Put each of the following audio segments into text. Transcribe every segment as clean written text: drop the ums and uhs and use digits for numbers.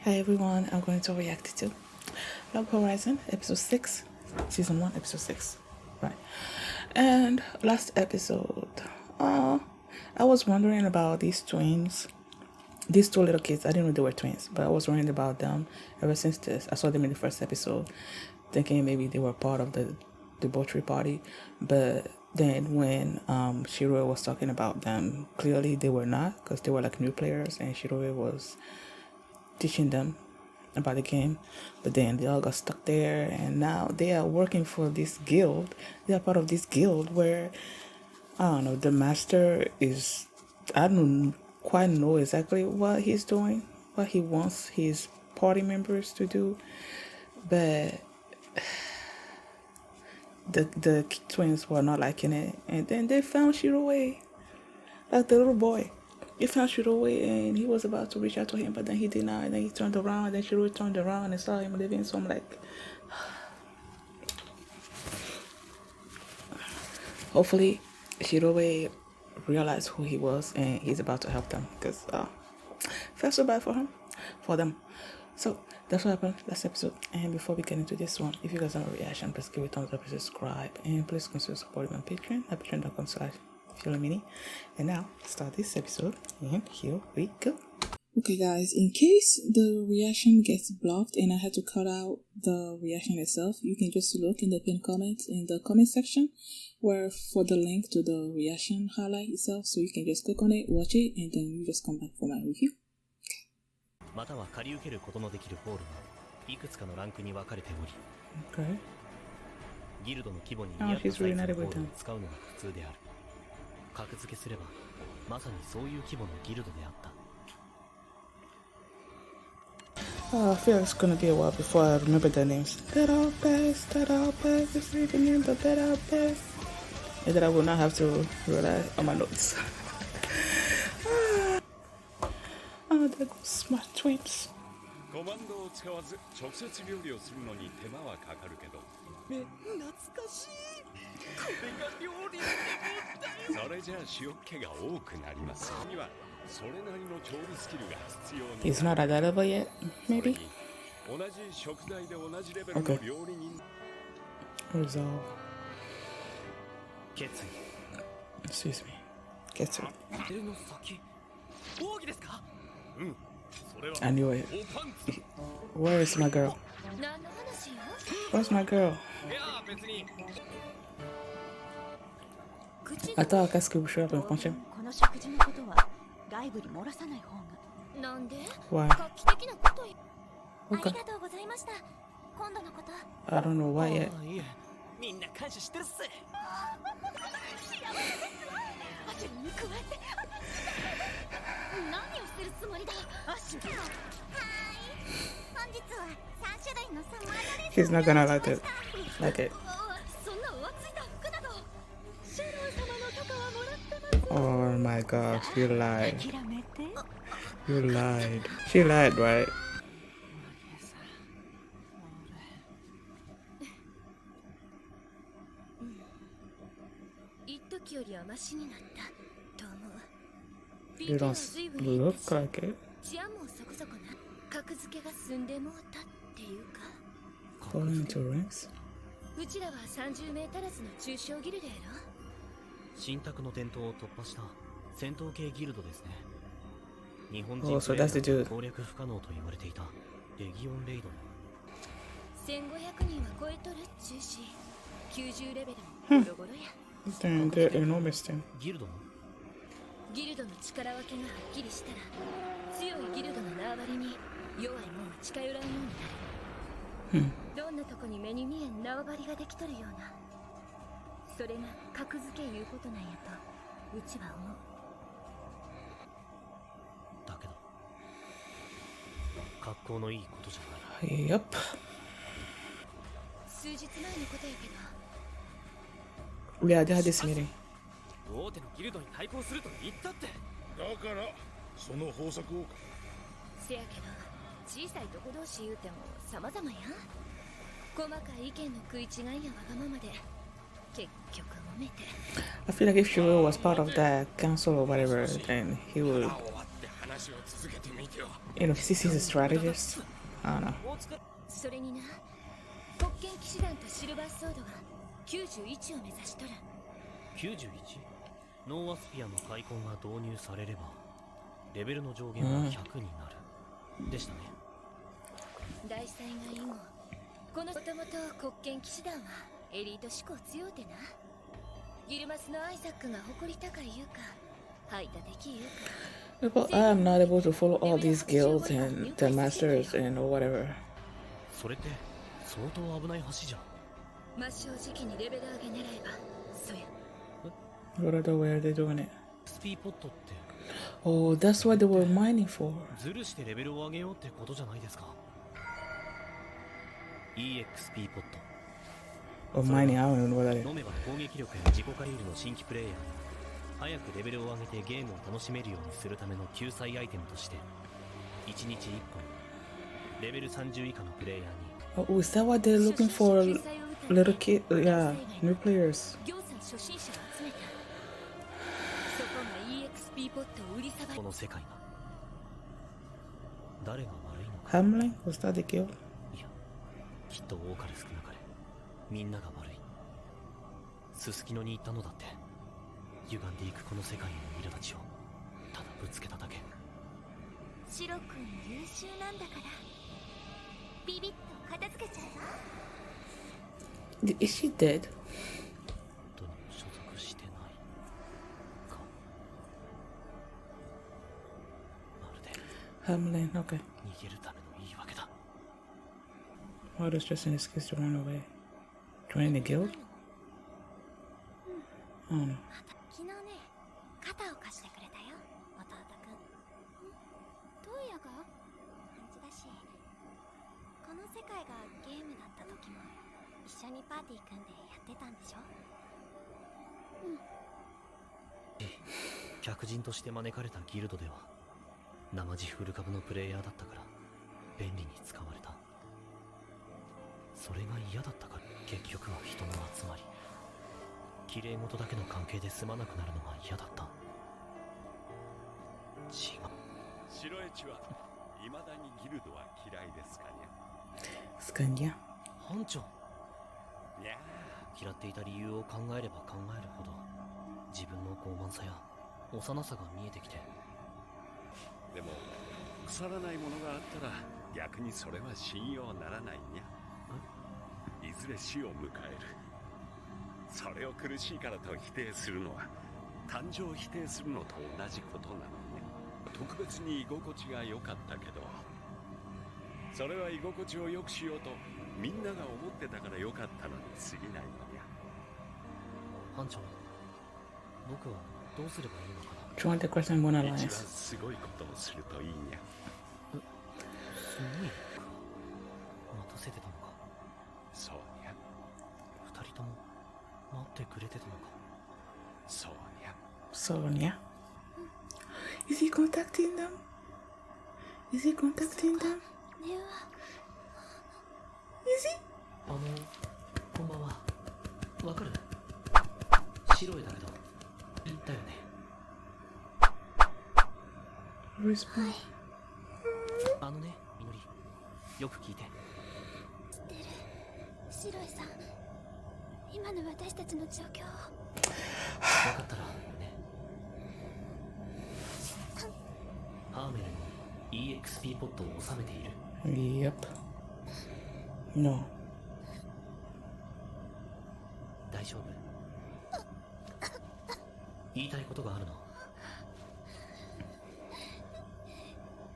Hi everyone, I'm going to react to Log Horizon, episode 6, season 1, episode 6. Right. And last episode, I was wondering about these twins, these two little kids. I didn't know they were twins, but I was wondering about them ever since this. I saw them in the first episode, thinking maybe they were part of the debauchery party. But then when Shiro was talking about them, clearly they were not, because they were like new players, and Shiro was teaching them about the game, but then they all got stuck there, and now they are working for this guild. They are part of this guild where I don't know. The master is, I don't quite know exactly what he's doing, what he wants his party members to do, but the twins were not liking it, and then they found Shiroe, like the little boy. He found Shiroe and he was about to reach out to him, but then he did not. And then he turned around, and then Shiroe turned around and saw him leaving. So I'm like, hopefully Shiroe realized who he was and he's about to help them, because felt so bad for them. So that's what happened last episode. And before we get into this one, if you guys have a reaction, please give it a thumbs up and subscribe, and please consider supporting me on Patreon at patreon.com/Philomini. And now start this episode, and here we go. Okay guys, in case the reaction gets blocked and I had to cut out the reaction itself, you can just look in the pinned comments in the comment section where for the link to the reaction highlight itself, so you can just click on it, watch it, and then you just come back for my review. または借り受けることのできるホールがいくつかのランクに分かれており、 Okay. ギルドの規模に見合ったサイズのホールを使うのが普通である。格付けすればまさにそういう規模のギルドであった。 I feel it's gonna be a while before I remember their names. That all pass, this is the name of that all pass. And that I will not have to rely on my notes. Oh, there goes my twins. コマンドを使わず直接料理をするのに手間はかかるけど、懐かしい。これが料理の手応え。それじゃあ塩っ気が多くなります。にはそれなりの調理スキルが必要に。 He's not at that level yet, maybe. 同じ食材で同じレベルの料理人。Resolve. 決意。 Excuse me. Get to it. 手の先。奥義ですか？I knew it. Where is my girl? Where's my girl? I thought I could show up and punch him. Why? Okay. I don't know why yet. みんな感謝してるっす。何をしてるつもりだ。He's not gonna like it. Like it. Oh my gosh, you lied. You lied. She lied, right? You don't look like it. Falling into ranks? うちらは30名足らずの中小ギルドやろ。新宅の伝統を突破した戦闘系ギルドですね。日本人プレイヤーは攻略不可能と言われていたレギオンレイド。1500人は超えとる中止。90レベルのゴロゴロや。Then they're enormous then. ギルドの力分けがはっきりしたら、強いギルドの縄張りに弱いもんは近寄らんようになる。どんなとこに目に見えん縄張りができとるような、それが格付けいうことなんやとうちは思う。だけど格好のいいことじゃない。 Yep. 数日前のことやけど。 Yeah, they had this meeting. 大手のギルドに対抗すると言ったって。だからその方策を。せやけど小さいとこ同士言うても様々やん。細かい意見の食い違いやわがままで結局揉めて。 I feel like if Shiro was part of that council or whatever, then he would You know, he sees a strategist. I don't know. それにな、特権騎士団とシルバーソードが91を目指しとる。91？ ノーアスピアの開墾が導入されればレベルの上限は100になる、でしたね。大祭が以後、このもともと国権騎士団はエリート志向強うてな。ギルマスのアイザックが誇り高い言うか、排他的言うか。 But I am not able to follow all these guilds and the masters and whatever. それって相当危ない橋じゃん。真正直にレベル上げ狙えばそうや。 What are the way are they doing it? XP ポットって Oh, that's what they were mining for. ズルしてレベルを上げようってことじゃないですか。 EXP ポット Or mining, I don't even know what that is. 飲めば攻撃力や自己回復の新規プレイヤーに早くレベルを上げてゲームを楽しめるようにするための救済アイテムとして1日1本レベル30以下のプレイヤーに Oh, is that what they're looking for? Little kid, yeah, new players. 行さん初心者を集めた。そこが EXP ポットを売りさばい。この世界が誰が悪いのか。 Hamling? Was that the guild? いや、きっと多かれ少なかれみんなが悪い。すすきのに行ったのだって歪んでいくこの世界への苛立ちをただぶつけただけ。シロ君優秀なんだからビビッと片付けちゃえば。 Is she dead? どにも所属してないか。まるで Hamling, okay. 逃げるための言い訳だ。 Oh, that's just an excuse to run away. Join the guild? I don't know. 昨日ね、肩を貸してくれたよ、弟くん。どうやが感じだし、この世界がゲームだった時も一緒にパーティー組んでやってたんでしょ。ええ、客人として招かれたギルドでは生地フル株のプレイヤーだったから便利に使われた。それが嫌だったから結局は人の集まり綺麗事だけの関係で済まなくなるのが嫌だった。違う。白エチは未だにギルドは嫌いですかにゃ。 Scania. 班長、にゃ嫌っていた理由を考えれば考えるほど自分の傲慢さや幼さが見えてきて。でも腐らないものがあったら逆にそれは信用ならないにゃ。いずれ死を迎える。それを苦しいからと否定するのは誕生を否定するのと同じことなのね。特別に居心地が良かったけど、それは居心地を良くしようとみんなが思ってたから良かったのに過ぎないのにゃ。班長、僕はどうすればいいのかな。 Join the Crescent Moon 一番 Alliance. すごいことをするといいにゃ。すごいか。待たせてたのか。そうにゃ。二人とも待ってくれてたのか。そうにゃ。 Sonia. Is he contacting them? Is he contacting them? ねは Is he? こんばんは。わかる？白いだけど言ったよね。 Respond. あのね、みのり、よく聞いて。知ってる。白井さん、今の私たちの状況を。分かったらね。ハーメルに EXP ポットを収めている。 Yep. No. 大丈夫？言いたいことがあるの？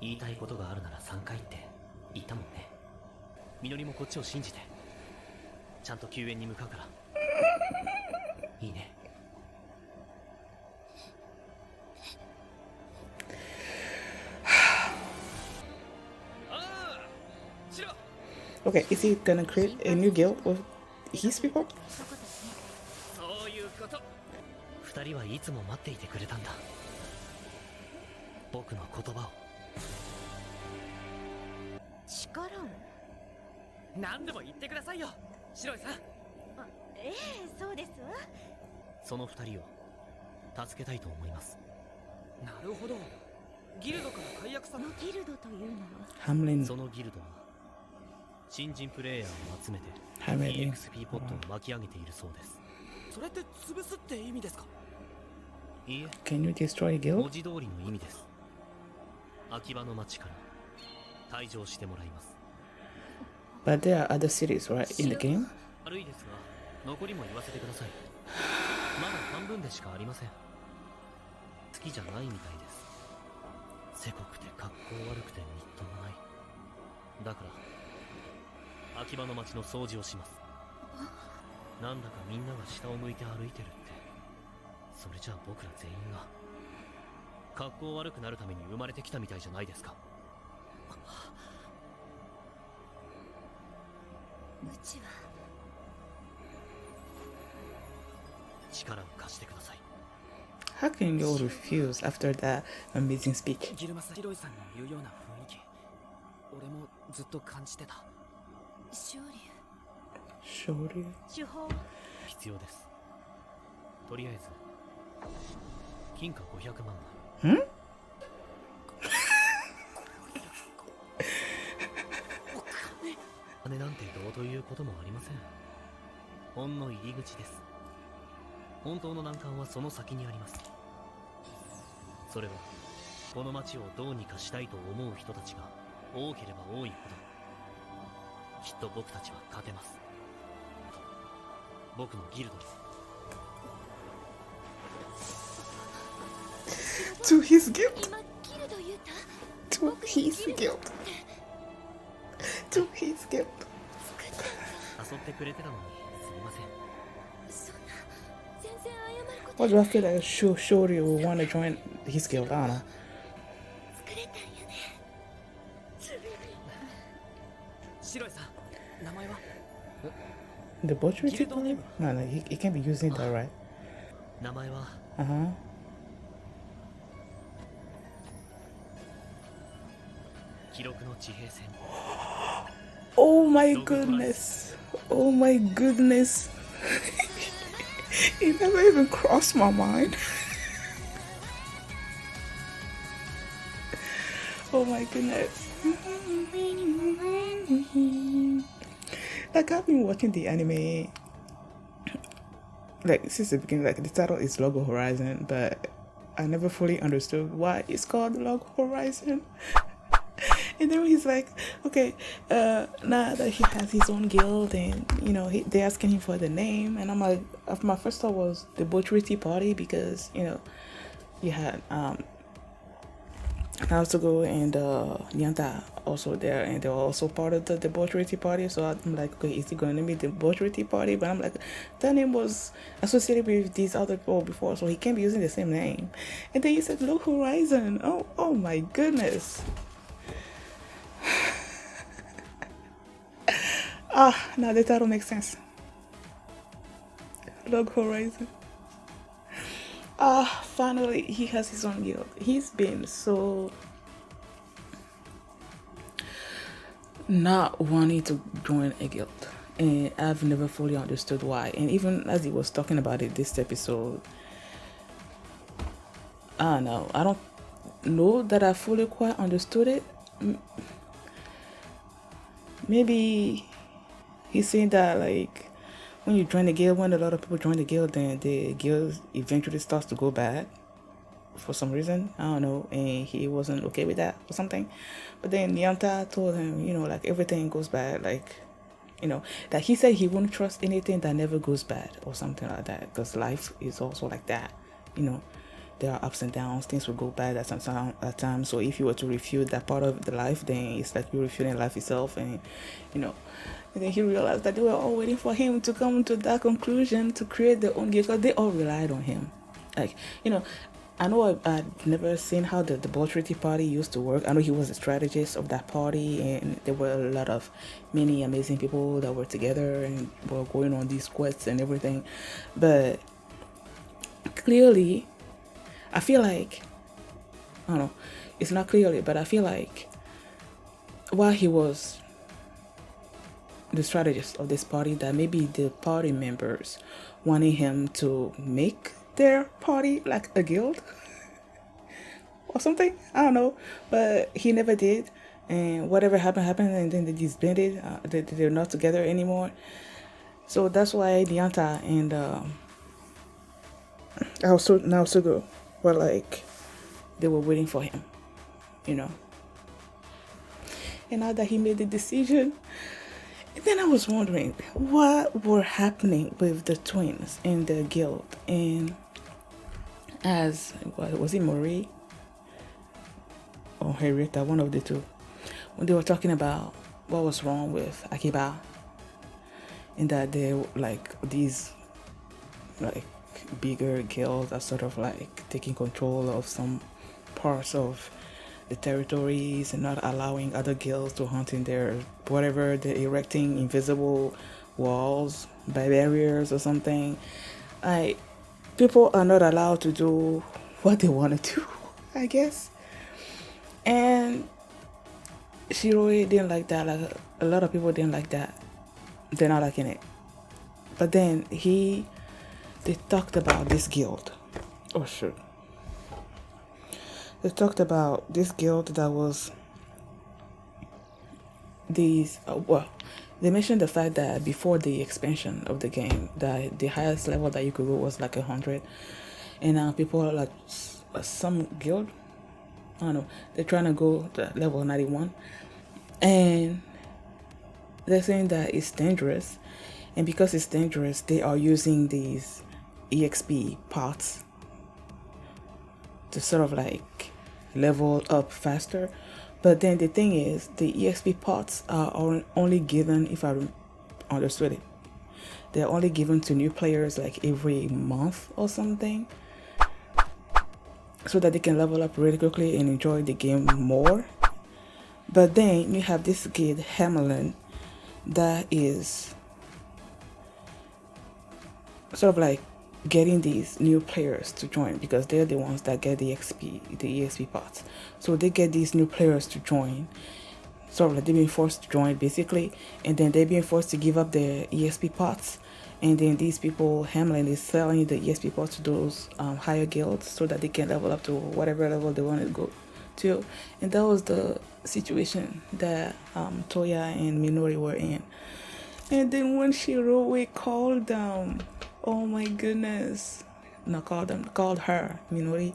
言いたいことがあるなら3回って言ったもんね。みのりもこっちを信じて。ちゃんと救援に向かうから。いいね。 Okay, is he gonna create a new guild with his people? そういうこと。2人はいつも待っていてくれたんだ。僕の言葉を。力を。何でも言ってくださいよ、白井さん。ええ、そうですわ。その2人を助けたいと思います。なるほど。ギルドから解約さこのギルドというのは Hamlin. そのギルドは新人プレイヤーを集めて Hamlin. EXP ポットを巻き上げているそうです。それって潰すって意味ですか？いいえ、 Can you destroy a 文 guild? 字通りの意味です。秋葉の町から退場してもらいます。 But there are other cities, right, in the game? 悪いですが、残りも言わせてください。まだ半分でしかありません。好きじゃないみたいです。せこくて格好悪くてみっともない。だから秋葉の町の掃除をします。なんだかみんなが下を向いて歩いてるって、それじゃあ僕ら全員が格好悪くなるために生まれてきたみたいじゃないですか。うちは力を貸してください。 How can you refuse after that amazing speech? ギルマスヒロイさんの言うような雰囲気、俺もずっと感じてた。昇竜 Surely. 手法必要です。とりあえず金貨500万枚。 Hmm? 金なんてどうということもありません。ほんの入り口です。本当の難関はその先にあります。それはこの町をどうにかしたいと思う人たちが多ければ多いほど、きっと僕たちは勝てます。僕のギルドに。 To his guild. 今ギルド言うた To his guild. To his guild. 誘ってくれてたのにすみません。そんな全然謝ること Why do I feel like Shuri will want to join his guild? I don't know. 作れたんやね。シロイさん、名前は？ The butchery Guild people? name? No, no, he can't be using that, right? 名前は Uh-huh. 記録の地平線。 Oh my goodness. Oh my goodness. It never even crossed my mind. Oh my goodness. Like I've been watching the anime like since the beginning, like the title is Logo Horizon, but I never fully understood why it's called Logo Horizon. And then he's like, okay, now that he has his own guild and, you know, they're asking him for the name. And I'm like, my first thought was the Butchery Tea Party because, you know, you had Naotogo and Nyanta also there. And they were also part of the Debauchery Tea Party. So I'm like, okay, is it going to be the Debauchery Tea Party? But I'm like, that name was associated with these other people before. So he can't be using the same name. And then he said, Low Horizon. Oh my goodness. Now the title makes sense. Log Horizon. Finally he has his own guild. He's been so not wanting to join a guild, and I've never fully understood why. And even as he was talking about it this episode, I don't know. I don't know that I fully quite understood it. Maybe he's saying that like when you join the guild, when a lot of people join the guild, then the guild eventually starts to go bad for some reason. I don't know, and he wasn't okay with that or something. But then Nyanta told him, you know, like everything goes bad, like, you know, that he said he wouldn't trust anything that never goes bad or something like that, because life is also like that, you know. There are ups and downs, things will go bad at times. So if you were to refute that part of the life, then it's like you're refuting life itself. And, you know, and then he realized that they were all waiting for him to come to that conclusion to create their own game, because they all relied on him. Like, you know, I know I'd never seen how the Debauchery Tea Party used to work. I know he was a strategist of that party, and there were a lot of many amazing people that were together and were going on these quests and everything. But clearly, I feel like, I don't know, it's not clearly, but I feel like while he was the strategist of this party, that maybe the party members wanted him to make their party like a guild. or something. I don't know, but he never did. And whatever happened, and then they disbanded. They're not together anymore. So that's why Dianta and Naosugo were like, they were waiting for him, you know. And now that he made the decision, then I was wondering what were happening with the twins in the guild. And as, was it Marie or Henrietta, one of the two, when they were talking about what was wrong with Akiba, and that they like these like bigger guilds are sort of like taking control of some parts of the territories and not allowing other guilds to hunt in their whatever, they're erecting invisible walls, barriers or something. Like, people are not allowed to do what they want to do, I guess. And Shiroi didn't like that. Like, a lot of people didn't like that. They're not liking it. But then they talked about this guild. Oh, sure. They talked about this guild that was these, they mentioned the fact that before the expansion of the game, that the highest level that you could go was like 100. And now people are like, some guild, I don't know, they're trying to go to level 91. And they're saying that it's dangerous. And because it's dangerous, they are using these EXP pots to sort of like level up faster. But then the thing is, the EXP pots are only given, if I understood it, they're only given to new players like every month or something, so that they can level up really quickly and enjoy the game more. But then you have this kid, Hamelin, that is sort of like getting these new players to join, because they're the ones that get the EXP pots. So they get these new players to join, sort of like they're being forced to join basically, and then they're being forced to give up their EXP pots. And then these people, Hamlin is selling the EXP pots to those higher guilds so that they can level up to whatever level they want to go to. And that was the situation that Toya and Minori were in. And then when Shiroi called them, oh my goodness, called her, Minori.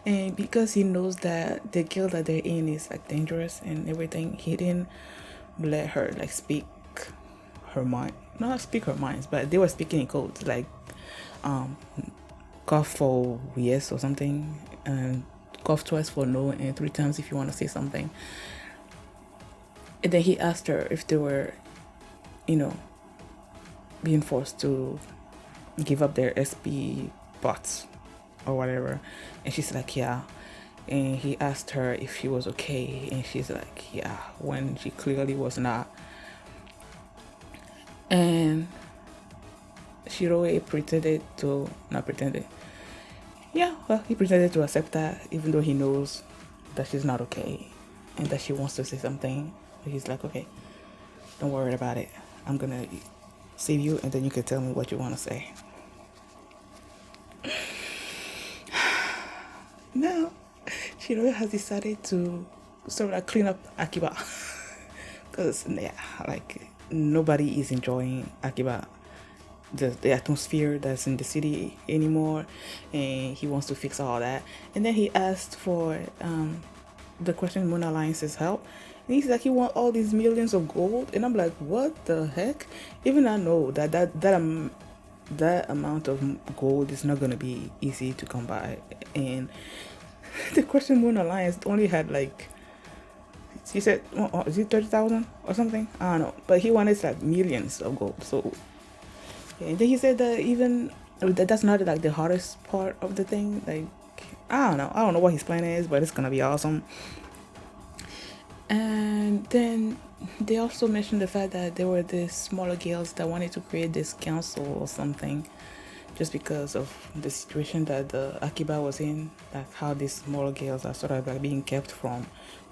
And because he knows that the guild that they're in is like dangerous and everything, he didn't let her like speak her mind. Not speak her minds, but they were speaking in codes, like cough for yes or something, and cough twice for no, and 3 times if you want to say something. And then he asked her if they were, you know, being forced to give up their SP bots or whatever, and she's like, yeah. And he asked her if she was okay, and she's like, yeah, when she clearly was not. And Shiroi he pretended to accept that, even though he knows that she's not okay and that she wants to say something. But he's like, okay, don't worry about it, I'm gonna save you, and then you can tell me what you want to say. Now Shiroi has decided to sort of like clean up Akiba, because like nobody is enjoying Akiba, the atmosphere that's in the city anymore, and he wants to fix all that. And then he asked for the Crescent Moon Alliance's help, and he's like, he wants all these millions of gold. And I'm like, what the heck? Even I know that amount of gold is not gonna be easy to come by. And the Crescent Moon Alliance only had like, he said, is it 30,000 or something? I don't know. But he wanted like millions of gold. So, yeah. And then he said that even that's not like the hardest part of the thing. Like, I don't know what his plan is, but it's gonna be awesome. And then they also mentioned the fact that there were these smaller guilds that wanted to create this council or something, just because of the situation that the Akiba was in, like how these smaller guilds are sort of like being kept from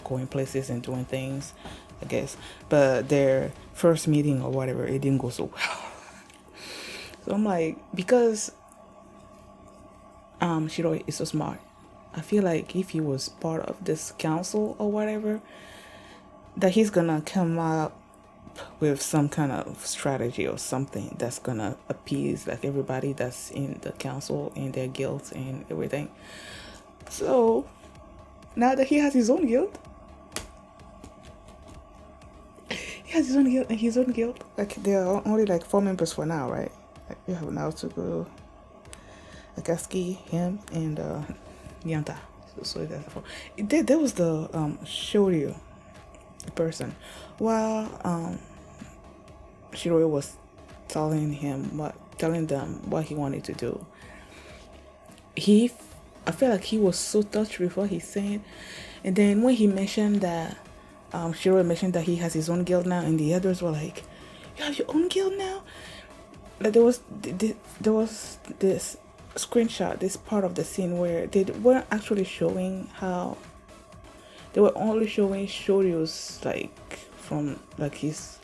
going places and doing things, I guess. But their first meeting or whatever, it didn't go so well. So I'm like, because Shiro is so smart. I feel like if he was part of this council or whatever, that he's gonna come up with some kind of strategy or something that's gonna appease like everybody that's in the council and their guilds and everything. So now that he has his own guild, like there are only like 4 members for now, right? Like you have Naotoku, Akatsuki, him, and Yanta. So that's 4. There was the Shoryu person. While Shiroi was telling them what he wanted to do, I felt like he was so touched with what he said, and then when he mentioned that Shiroi mentioned that he has his own guild now, and the others were like, "You have your own guild now?" Like there was this screenshot, this part of the scene where they weren't actually showing how. They were only showing Shoryu's like from like his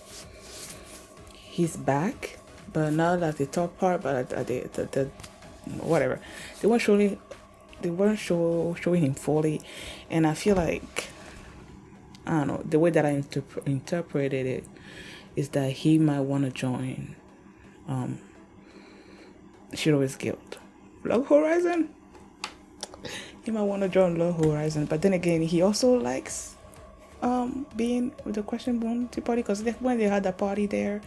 back, but not like the top part, but the whatever. They weren't showing him fully, and I feel like, I don't know, the way that I interpreted it is that he might want to join Shiroi's guild, Log Horizon. He might want to join Log Horizon, but then again, he also likes being with the Question Bounty party, because when they had that party there,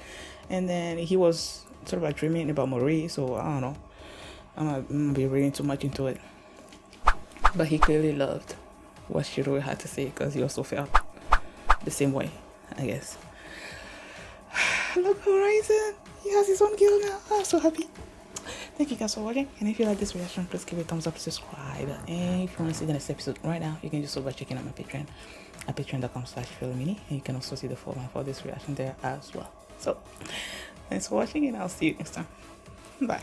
and then he was sort of like dreaming about Marie. So I don't know, I'm not gonna be reading too much into it, but he clearly loved what Shiroi had to say, because he also felt the same way, I guess. Log Horizon, he has his own guild now. I'm so happy. Thank you guys for watching, and if you like this reaction, please give it a thumbs up, subscribe, and if you want to see the next episode right now, you can just over checking out my Patreon at patreon.com/philomini, and you can also see the format for this reaction there as well. So thanks for watching, and I'll see you next time. Bye.